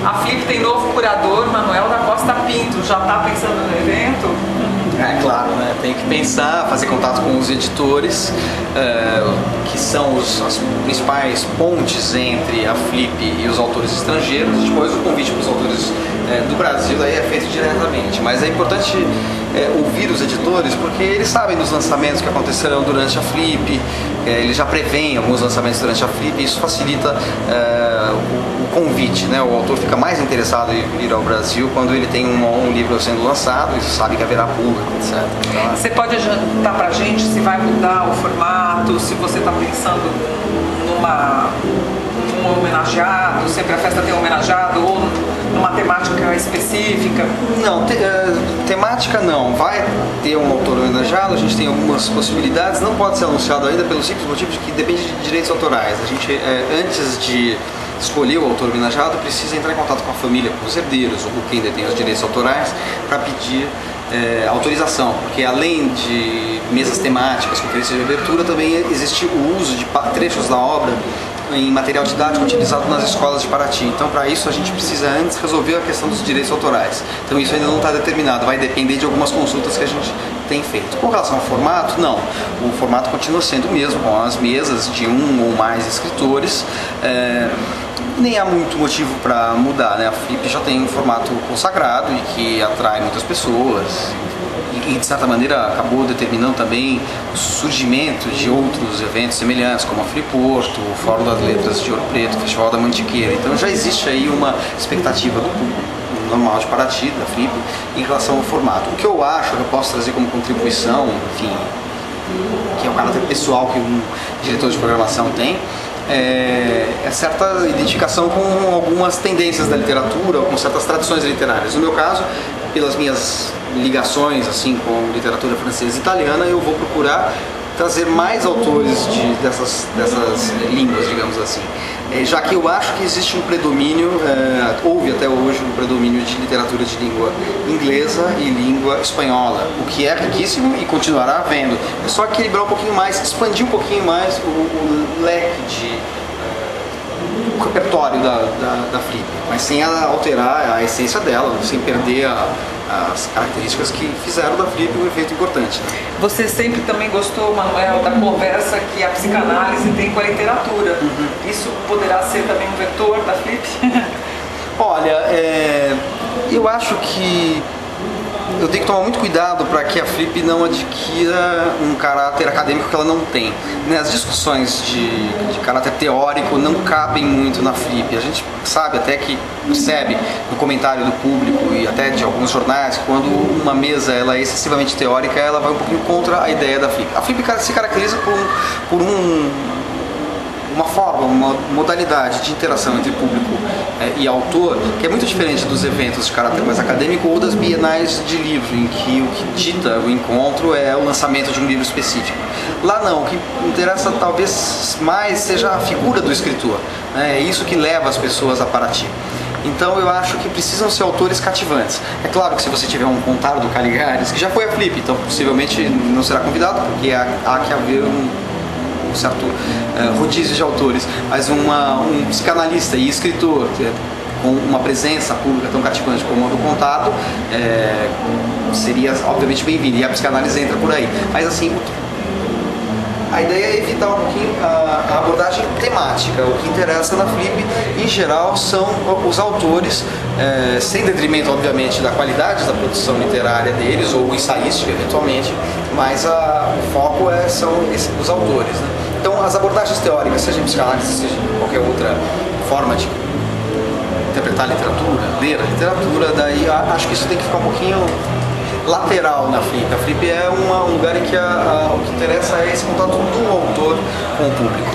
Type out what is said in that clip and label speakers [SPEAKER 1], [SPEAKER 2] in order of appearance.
[SPEAKER 1] A Flip tem novo curador, Manuel da Costa Pinto. Já está pensando no evento?
[SPEAKER 2] É claro, né? Tem que pensar, fazer contato com os editores, que são as principais pontes entre a Flip e os autores estrangeiros. Depois o convite para os autores do Brasil daí é feito diretamente. Mas é importante ouvir os editores, porque eles sabem dos lançamentos que acontecerão durante a Flip, eles já preveem alguns lançamentos durante a Flip, e isso facilita o convite, né? O autor fica mais interessado em vir ao Brasil quando ele tem um livro sendo lançado e sabe que haverá público, etc. Então,
[SPEAKER 1] você pode adiantar pra gente se vai mudar o formato, se você está pensando num homenageado, sempre a festa tem um homenageado, ou numa temática específica?
[SPEAKER 2] Não, temática não. Vai ter um autor homenageado, a gente tem algumas possibilidades, não pode ser anunciado ainda pelo simples motivo de que depende de direitos autorais. A gente, antes de escolher o autor homenageado, precisa entrar em contato com a família, com os herdeiros ou com quem detém os direitos autorais, para pedir autorização, porque além de mesas temáticas, conferências de abertura, também existe o uso de trechos da obra em material didático utilizado nas escolas de Paraty. Então, para isso, a gente precisa antes resolver a questão dos direitos autorais. Então, isso ainda não está determinado, vai depender de algumas consultas que a gente tem feito. Com relação ao formato, não. O formato continua sendo o mesmo, com as mesas de um ou mais escritores. Nem há muito motivo para mudar, né? A Flip já tem um formato consagrado e que atrai muitas pessoas e de certa maneira acabou determinando também o surgimento de outros eventos semelhantes, como a Flip Porto, o Fórum das Letras de Ouro Preto, o Festival da Mantiqueira. Então já existe aí uma expectativa do público normal de Paraty, da Flip, em relação ao formato. O que eu acho que eu posso trazer como contribuição, enfim, que é o caráter pessoal que um diretor de programação tem, é certa identificação com algumas tendências da literatura ou com certas tradições literárias. No meu caso, pelas minhas ligações assim com literatura francesa e italiana, eu vou procurar trazer mais autores dessas línguas, digamos assim, já que eu acho que existe um predomínio, houve até hoje um predomínio de literatura de língua inglesa e língua espanhola, o que é riquíssimo e continuará havendo. É só equilibrar um pouquinho mais, expandir um pouquinho mais o leque o repertório da Flip, mas sem alterar a essência dela, sem perder as características que fizeram da Flip um evento importante, né?
[SPEAKER 1] Você sempre também gostou, Manuel, da conversa que a psicanálise tem com a literatura. Isso poderá ser também um vetor da Flip?
[SPEAKER 2] Olha, eu acho que eu tenho que tomar muito cuidado para que a Flip não adquira um caráter acadêmico que ela não tem. As discussões de caráter teórico não cabem muito na Flip. A gente sabe até que percebe no comentário do público e até de alguns jornais que quando uma mesa ela é excessivamente teórica, ela vai um pouquinho contra a ideia da Flip. A Flip se caracteriza por uma forma, uma modalidade de interação entre público e autor que é muito diferente dos eventos de caráter mais acadêmico ou das bienais de livro, em que o que dita o encontro é o lançamento de um livro específico. Lá não, o que interessa talvez mais seja a figura do escritor, né? É isso que leva as pessoas a Paraty. Então eu acho que precisam ser autores cativantes. É claro que se você tiver um Contaro do Caligares, que já foi a Flip, então possivelmente não será convidado, porque há que haver um certo rodízio de autores, mas um psicanalista e escritor com uma presença pública tão cativante como a do Contado seria obviamente bem-vindo, e a psicanálise entra por aí. Mas assim, a ideia é evitar um pouquinho a abordagem temática. O que interessa na Flip, em geral, são os autores, sem detrimento, obviamente, da qualidade da produção literária deles, ou ensaística, eventualmente, mas o foco são os autores, né? Então, as abordagens teóricas, seja em psicanálise, seja em qualquer outra forma de interpretar a literatura, ler a literatura, daí acho que isso tem que ficar um pouquinho lateral na Flip. A Flip é um lugar em que o que interessa é esse contato do autor com o público.